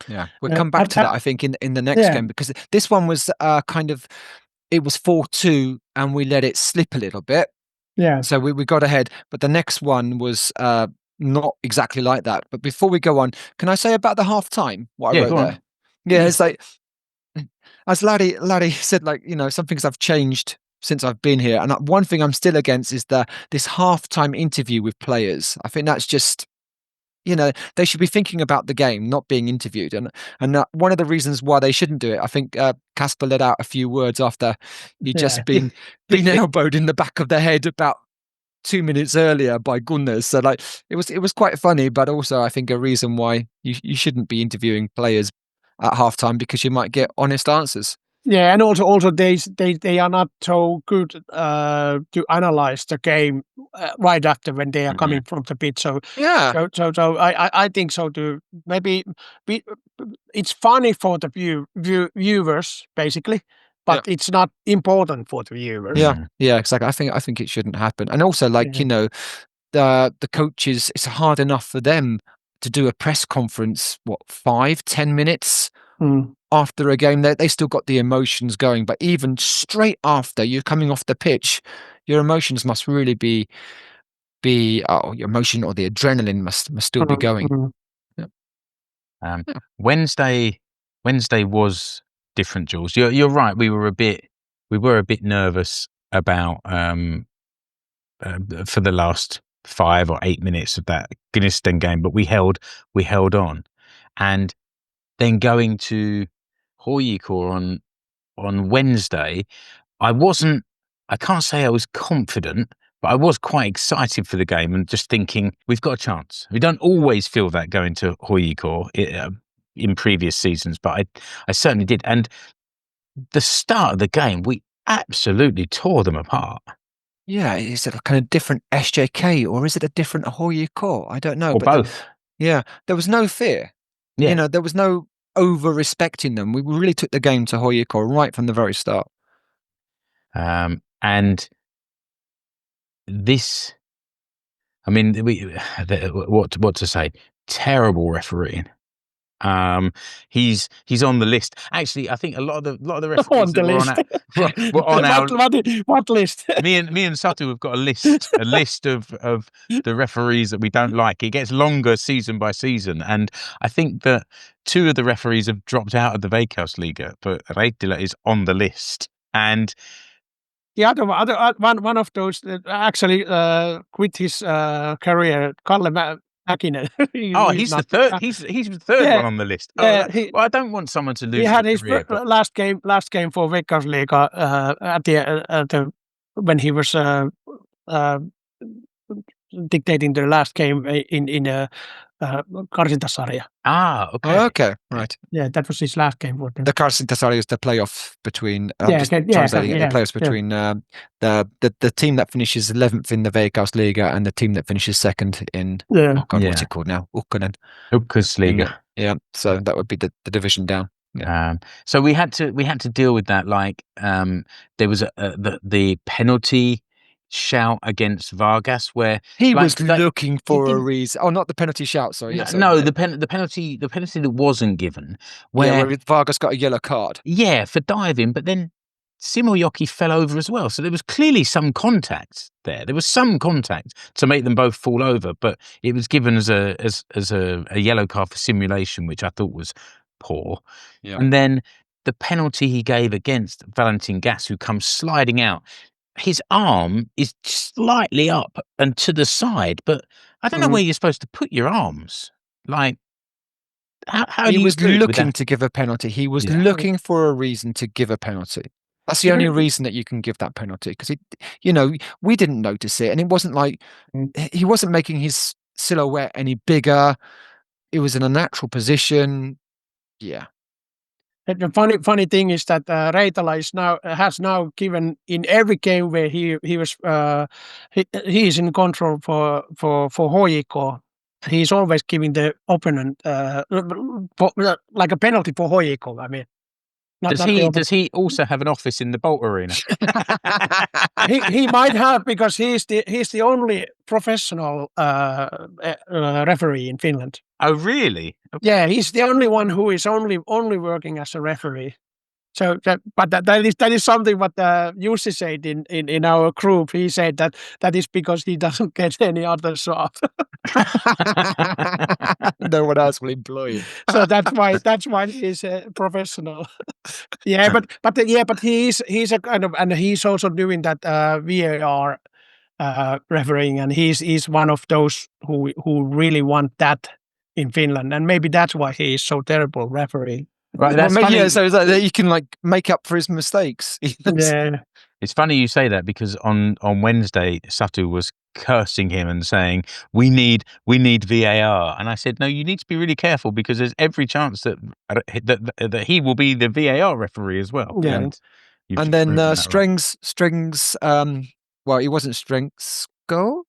Yeah, we'll come back to that, I think, in the next game, because this one was it was 4-2, and we let it slip a little bit. Yeah. So we got ahead, but the next one was not exactly like that. But before we go on, can I say about the half time what I wrote there? Yeah, it's like, as Lari said, some things have changed since I've been here, and one thing I'm still against is this halftime interview with players. I think that's just, they should be thinking about the game, not being interviewed. And one of the reasons why they shouldn't do it, I think Kasper let out a few words after he'd just been elbowed in the back of the head about 2 minutes earlier by Gunnar. So it was quite funny, but also I think a reason why you shouldn't be interviewing players at halftime, because you might get honest answers. Yeah, and also they are not so good to analyze the game right after when they are coming from the pitch. So yeah, so I think so too. Maybe it's funny for the viewers basically, but it's not important for the viewers. Yeah, exactly. I think it shouldn't happen. And also, the coaches, it's hard enough for them to do a press conference, 5-10 minutes after a game. They still got the emotions going, but even straight after you're coming off the pitch, your emotions must really be your emotion, or the adrenaline must still be going. Wednesday was different, Jules. You're right. We were a bit nervous about for the last 5 or 8 minutes of that Gnistan game, but we held on. And then going to HJK on Wednesday, I can't say I was confident, But I was quite excited for the game and just thinking, we've got a chance. We don't always feel that going to HJK in previous seasons, but I certainly did. And the start of the game, we absolutely tore them apart. Yeah, is it a kind of different SJK or is it a different HJK? I don't know. Or but both. there was no fear. Yeah. There was no over-respecting them. We really took the game to HJK right from the very start. And this, I mean, what to say? Terrible refereeing. He's on the list. Actually, I think a lot of the referees On the that list. were on our. What list? Me and Satu have got a list of the referees that we don't like. It gets longer season by season, and I think that 2 of the referees have dropped out of the Veikkausliiga, but Reittila is on the list. And the other one of those that actually quit his career, Kalle Mäkinen. he's the third. He's the third one on the list. Well, I don't want someone to lose. He had his career, last game for Veikkausliiga at the when he was dictating the last game in a karsintasarja. Okay. Okay, right. Yeah, that was his last game for them. The karsintasarja is the playoff between. Playoffs between the team that finishes 11th in the Veikkausliiga and the team that finishes 2nd in. Yeah. Oh God, what's it called now? Veikkausliiga. Yeah, so that would be the division down. Yeah. So we had to deal with that. Like there was the penalty shout against Vargas where he was looking for a reason. Oh, not the penalty shout. Sorry. The penalty that wasn't given. Where Vargas got a yellow card. Yeah, for diving, but then Seinäjoki fell over as well. So there was clearly some contact there. There was some contact to make them both fall over, but it was given as a yellow card for simulation, which I thought was poor. Yeah. And then the penalty he gave against Valentin Gas, who comes sliding out. His arm is slightly up and to the side, but I don't know where you're supposed to put your arms. Like, how he was looking to give a penalty. He was looking for a reason to give a penalty. That's the only reason that you can give that penalty, because we didn't notice it, and it wasn't like he wasn't making his silhouette any bigger. It was in a natural position. Yeah. The funny thing is that Reittila has now given in every game where he was he is in control for HJK. He's always giving the opponent like a penalty for HJK. I mean, does he also have an office in the Bolt Arena? he might have, because he's the only professional referee in Finland. Oh, really? Okay. Yeah, he's the only one who is only working as a referee. So, that is something what Jules said in our group. He said that is because he doesn't get any other job. No one else will employ him. So that's why he's a professional. Yeah, but he's a kind of, and he's also doing that VAR refereeing, and he's one of those who really want that in Finland, and maybe that's why he is so terrible referee. Right, that's funny. Yeah, so it's like that you can make up for his mistakes. Yeah. It's funny you say that, because on Wednesday Satu was cursing him and saying we need VAR, and I said no, you need to be really careful, because there's every chance that he will be the VAR referee as well. Yeah. And then Strings well, he wasn't Strings goal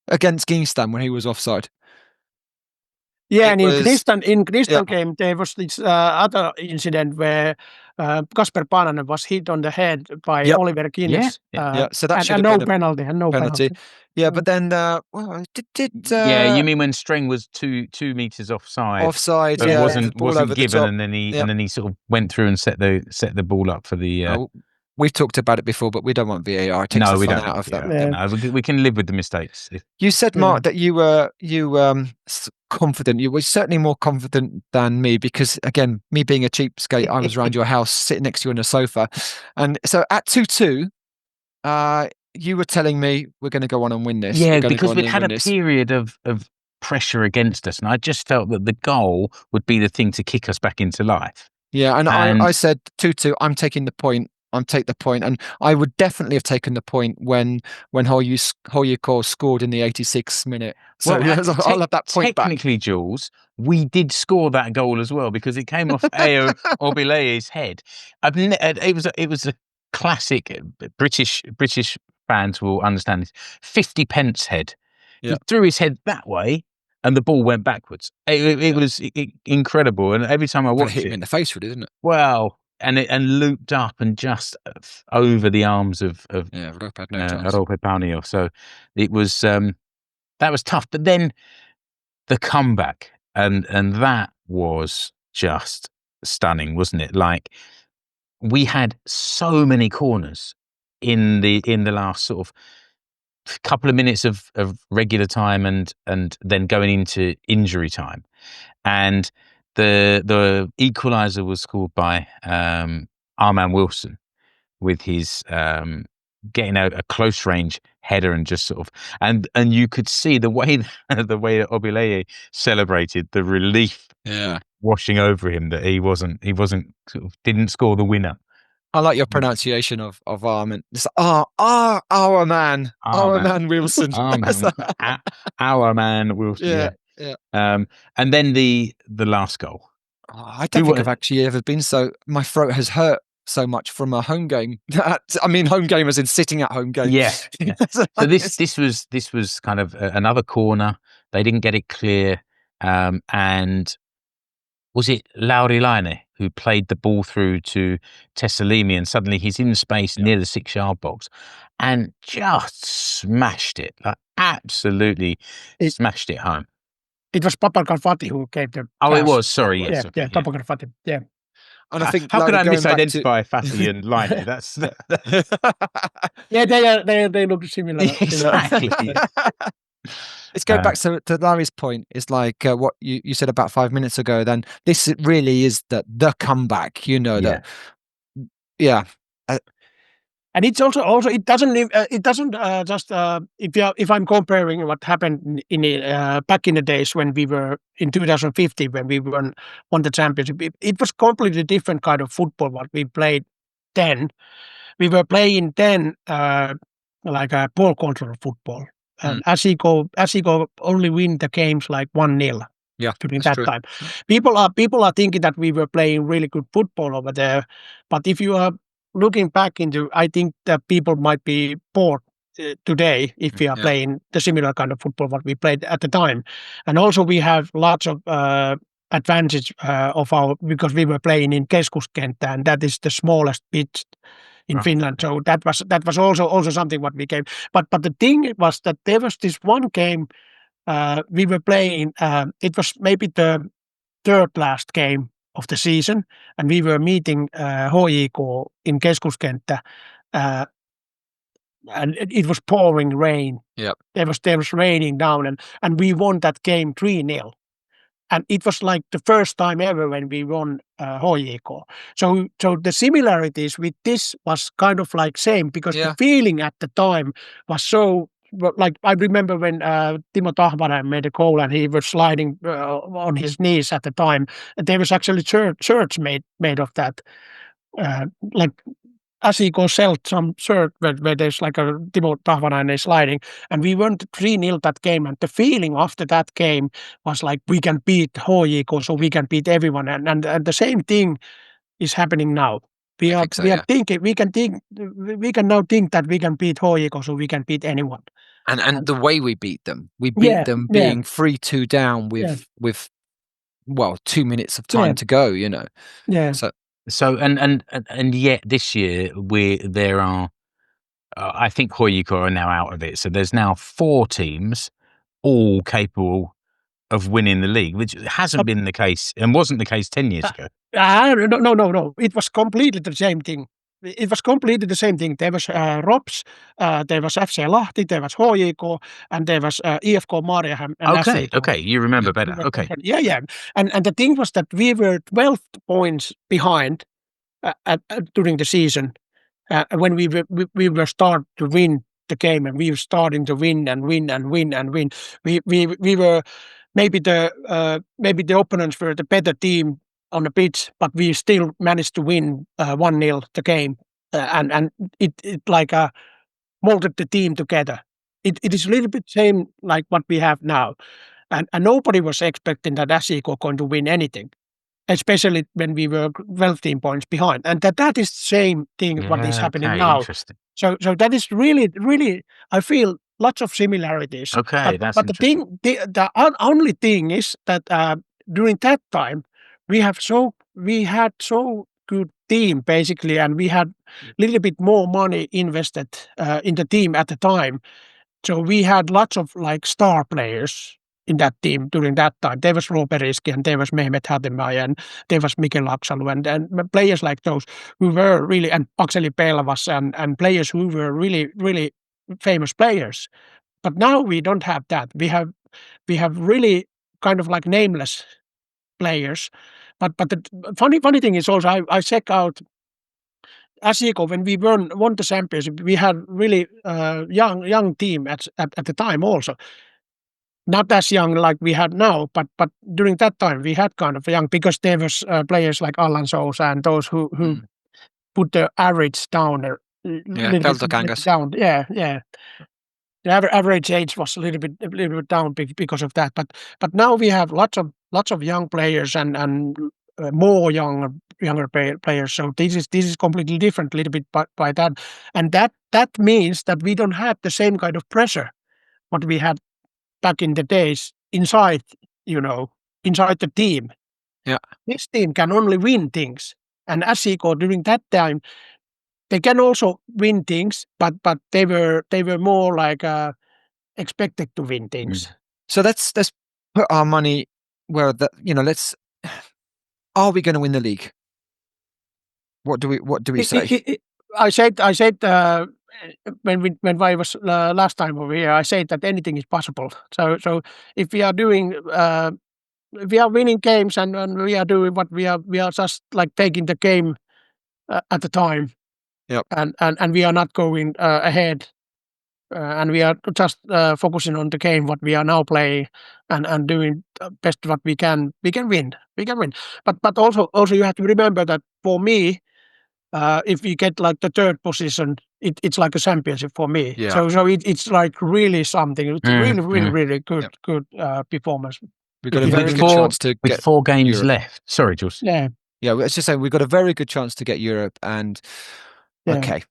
against Gnistan when he was offside. Yeah, and in Gnistan game, there was this other incident where Kasper Paananen was hit on the head by Oliver Guinness. So that should have been no penalty. Penalty. Yeah, but then you mean when Streng was two meters offside? Offside, but wasn't given, top. and then he sort of went through and set the ball up for the. We've talked about it before, but we don't want VAR. It takes the fun out of that. No, we can live with the mistakes. You said, Mark, that you were confident. You were certainly more confident than me, because again, me being a cheapskate, I was around your house, sitting next to you on a sofa, and so at 2-2, you were telling me we're going to go on and win this. Yeah, because we'd had a period of pressure against us, and I just felt that the goal would be the thing to kick us back into life. Yeah, and I said 2-2. I'm taking the point. I'll take the point, and I would definitely have taken the point when HJK scored in the 86th minute. So I'll have that point technically, back. Jules, we did score that goal as well because it came off Ao Obileye's head. It was a classic. British fans will understand this. 50 pence head. Yeah. He threw his head that way, and the ball went backwards. It was incredible, and every time I watched hit him in the face, really, didn't it? Well, and looped up and just over the arms of Rope had no chance. Rope Paananen. So it was that was tough. But then the comeback and that was just stunning, wasn't it? Like we had so many corners in the last sort of couple of minutes of regular time and then going into injury time, and the equaliser was scored by our man Wilson with his getting a close range header and just sort of and you could see the way that Obileye celebrated, the relief washing over him that he wasn't sort of didn't score the winner. I like your pronunciation of Armin. It's our man Wilson. Our man Wilson. Yeah. And then the last goal. I don't think I've actually ever been so. My throat has hurt so much from a home game. I mean, home game as in sitting at home game. Yeah. So this was kind of another corner. They didn't get it clear, and was it Lauri Laine who played the ball through to Tessalimi, and suddenly he's in space near the 6-yard box and just smashed it, like absolutely smashed it home. It was Papa Garfati who gave the pass. It was, sorry, yes. Yeah, Papa Garfati, yeah. And I think how could I misidentify Fati and Laine? That's yeah, they look similar. Exactly. Let's go back to Larry's point. It's like what you said about 5 minutes ago. Then this really is the comeback. You know that. Yeah. And it's also it doesn't just if I'm comparing what happened in back in the days when we were in 2050 when we won the championship, it was completely different kind of football what we played then. We were playing then like a ball control football. And SJK only win the games like 1-0. Yeah, during that time. People are thinking that we were playing really good football over there, but if you are looking back into, I think that people might be bored today if we are playing the similar kind of football what we played at the time. And also we have lots of advantage because we were playing in Keskuskenttä, and that is the smallest pitch in Finland. So that was also something what we came. But the thing was that there was this one game we were playing. It was maybe the third last game of the season, and we were meeting HJK in Keskuskenttä, and it was pouring rain. Yep. There was raining down, and we won that game 3-0. And it was like the first time ever when we won HJK. So the similarities with this was kind of like same because the feeling at the time was so. Like I remember when Timo Tahvanen made a goal and he was sliding on his knees at the time. There was actually shirts made of that. Like SJK sold some shirt where there's like a Timo Tahvanen is sliding, and we won 3-0 that game. And the feeling after that game was like we can beat HJK, so we can beat everyone. And the same thing is happening now. We are thinking we can now think that we can beat HJK, so we can beat anyone. And the way we beat them, them being 3-2 down with 2 minutes of time to go. You know. Yeah. So and yet this year there are I think HJK are now out of it. So there's now 4 teams all capable of winning the league, which hasn't been the case and wasn't the case 10 years ago. No. It was completely the same thing. It was completely the same thing. There was ROPS, there was FC Lahti, there was HJK, and there was IFK Mariehamn. Okay, you remember better. Okay. Yeah. And the thing was that we were 12 points behind during the season when we were starting to win the game, and we were starting to win and win and win and win. We were maybe the opponents were the better team on the pitch, but we still managed to win 1-0 the game. and it like molded the team together. It is a little bit same like what we have now, and nobody was expecting that SJK going to win anything, especially when we were 12 points behind, and that is the same thing what is happening Okay, now. interesting. So that is really I feel lots of similarities. Okay, that's but the interesting. thing, the only thing is that during that time we had so good team basically, and we had a little bit more money invested in the team at the time. So we had lots of like star players in that team during that time. There was Roperiski and there was Mehmet Hatemäe and there was Mikel Aksalu and players like those who were really, and Akseli Pelvas and players who were really famous players. But now we don't have that. We have really kind of like nameless players. But the funny thing is also I check out SJK when we won the championship. We had really young team at the time also. Not as young like we had now, but during that time we had kind of young, because there was players like Allan Sousa and those who put the average down a little bit down. Yeah. The average age was a little bit down because of that. But now we have lots of young players and more younger players. So this is completely different, a little bit by that, and that means that we don't have the same kind of pressure what we had back in the days inside the team. Yeah. This team can only win things, and SJK during that time they can also win things, but they were more like expected to win things. So let's put our money where let's. Are we going to win the league? What do we say? I said when I was last time over here, I said that anything is possible. So if we are doing if we are winning games and we are doing what we are just like taking the game at the time. Yep. And we are not going ahead. And we are just focusing on the game what we are now playing and doing best what we can. We can win. But also you have to remember that for me, if we get like the third position, it's like a championship for me. Yeah. So it's like really something. It's really good performance. We've got a very good chance to get 4 games Europe. left. Sorry, Jules. Yeah. Yeah, let's just say we've got a very good chance to get Europe, and okay,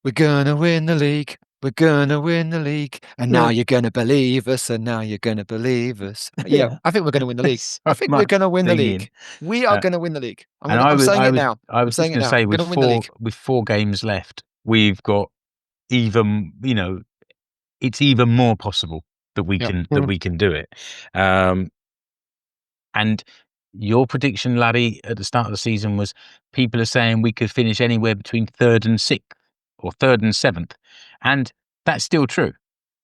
we're gonna win the league. We're gonna win the league, and now you're gonna believe us, and now you're gonna believe us. Yeah, I think we're gonna win the league. I think we're gonna win the league. We are gonna win the league. I'm saying it now. I was just going to say with 4 games left, we've got even it's even more possible that we can do it. And your prediction, Larry, at the start of the season was people are saying we could finish anywhere between 3rd and 6th or 3rd and 7th. And that's still true.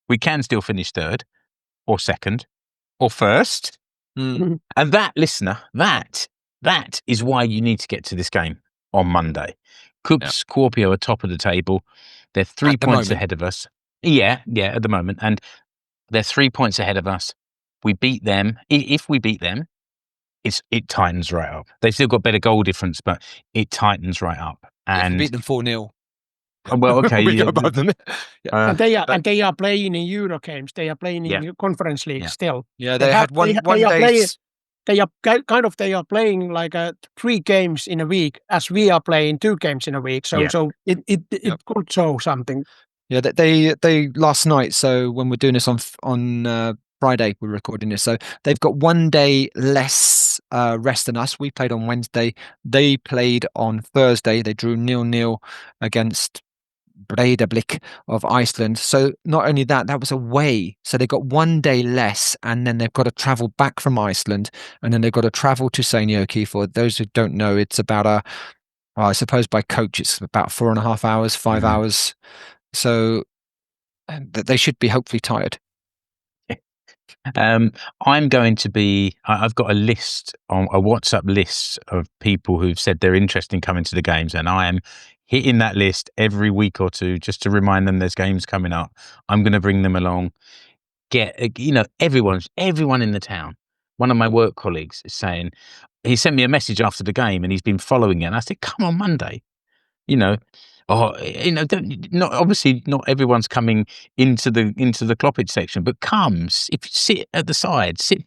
We can still finish 3rd or 2nd or 1st. Mm. And that, listener, that is why you need to get to this game on Monday. KuPS, Kuopio are top of the table. They're 3 points ahead of us. Yeah, at the moment. And they're 3 points ahead of us. We beat them. If we beat them, it tightens right up. They've still got better goal difference, but it tightens right up. And beat them 4-0. Well, okay, we go above them. And they are playing in Euro games. They are playing in Conference League still. Yeah, they had one day. They are playing like 3 games in a week, as we are playing 2 games in a week. So it could show something. Yeah, they last night. So when we're doing this on Friday, we're recording this. So they've got 1 day less rest than us. We played on Wednesday. They played on Thursday. They drew 0-0 against Breiðablik of Iceland. So not only that was away. So they got 1 day less, and then they've got to travel back from Iceland, and then they've got to travel to Seinäjoki. For those who don't know, it's about I suppose by coach it's about 4.5 hours, 5 hours. So they should be hopefully tired. I'm going to be. I've got a list on a WhatsApp list of people who've said they're interested in coming to the games, and I am hitting that list every week or two just to remind them there's games coming up. I'm going to bring them along. Get everyone in the town. One of my work colleagues is saying he sent me a message after the game, and he's been following it. And I said, "Come on Monday." Oh, not obviously not everyone's coming into the cloppage section, but if you sit at the side, sit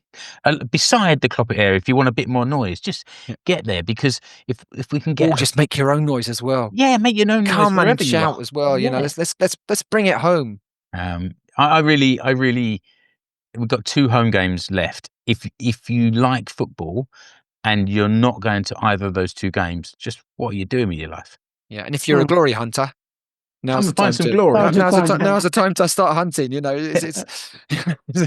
beside the cloppage area. If you want a bit more noise, just get there, because if we can get, just make your own noise as well. Yeah, make your own noise. Come and wherever you shout are. as well. You know, let's bring it home. I really, we've got 2 home games left. If you like football and you're not going to either of those 2 games, just what are you doing with your life? Yeah, and if you're a glory hunter, now's the time find some glory. Now's the time to start hunting. You know, it's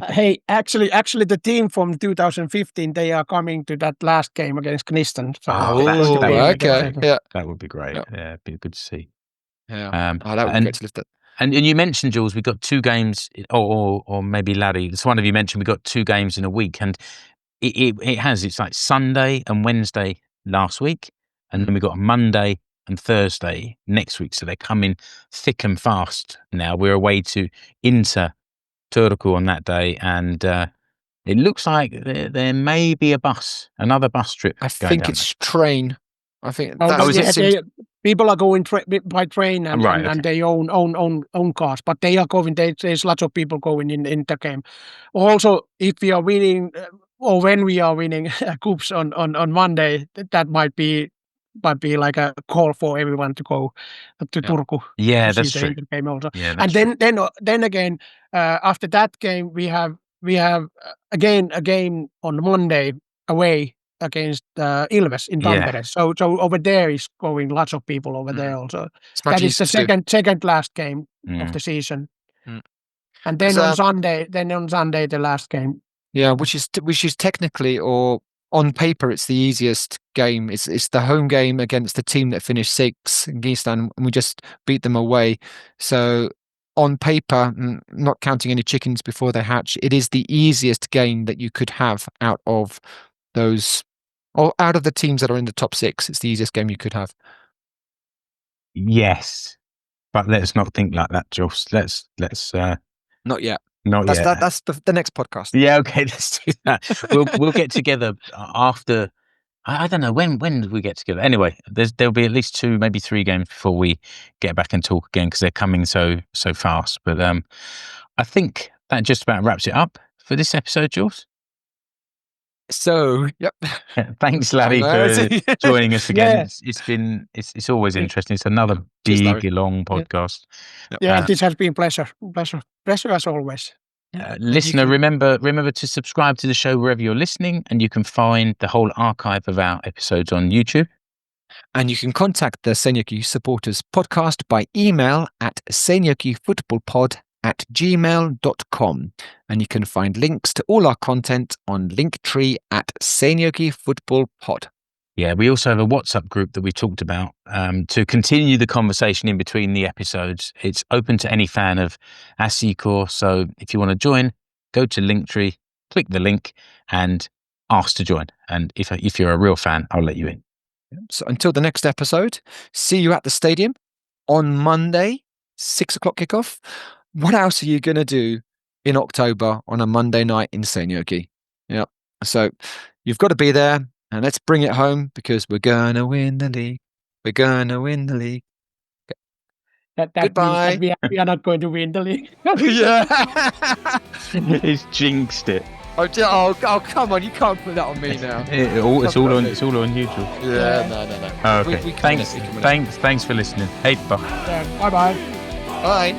Hey, actually, the team from 2015, they are coming to that last game against Gnistan. So okay, yeah, that would be great. Yeah. Yeah, it'd be good to see. Yeah, that would be great to lift it. And you mentioned, Jules, we've got 2 games, or maybe Larry, it's one of you mentioned we've got 2 games in a week, and it's like Sunday and Wednesday last week, and then we've got Monday and Thursday next week. So they're coming thick and fast now. We're away to Inter Turku on that day, and it looks like there may be another bus trip. I think it's train. I think people are going by train and, right, and they own cars, but they are going. There's lots of people going in the game. Also, if we are winning, or when we are winning KuPS on Monday, that might be like a call for everyone to go to Turku. Yeah, to that's see true. the game also. Yeah, and then again, after that game, we have again a game on Monday away against Ilves in Tampere. So over there is going lots of people over there also. That is the second last game of the season. And then on Sunday the last game. Yeah, which is technically, or on paper, it's the easiest game. It's the home game against the team that finished 6th in Gnistan, and we just beat them away. So on paper, not counting any chickens before they hatch, it is the easiest game that you could have out of those, or out of the teams that are in the top 6. It's the easiest game you could have. Yes, but let's not think like that, Jules. Let's not yet. Not yet. That's the next podcast. Yeah, okay, let's do that. We'll get together after. I don't know when we get together. Anyway, there'll be at least 2, maybe 3 games before we get back and talk again, because they're coming so fast. But I think that just about wraps it up for this episode, Jules. So, yep. Thanks, Larry, for joining us again. Yeah. It's always interesting. It's another big, long podcast. Yeah, this has been pleasure as always. Listener, remember to subscribe to the show wherever you're listening, and you can find the whole archive of our episodes on YouTube. And you can contact the Seinäjoki Supporters Podcast by email at seinäjokifootballpod@gmail.com. And you can find links to all our content on Linktree at Seinäjoki Football Pod. Yeah, we also have a WhatsApp group that we talked about to continue the conversation in between the episodes. It's open to any fan of SJK. So if you want to join, go to Linktree, click the link and ask to join. And if you're a real fan, I'll let you in. So until the next episode, see you at the stadium on Monday, 6 o'clock kickoff. What else are you going to do in October on a Monday night in Seinäjoki? Yeah. So you've got to be there. And let's bring it home, because we're going to win the league. We're going to win the league. That Goodbye. Means that we are not going to win the league. Yeah. He's jinxed it. Oh, come on. You can't put that on me now. It's all on you, Jules. Yeah, no. Oh, okay. Thanks for listening. Hey, bye. Bye-bye. Bye.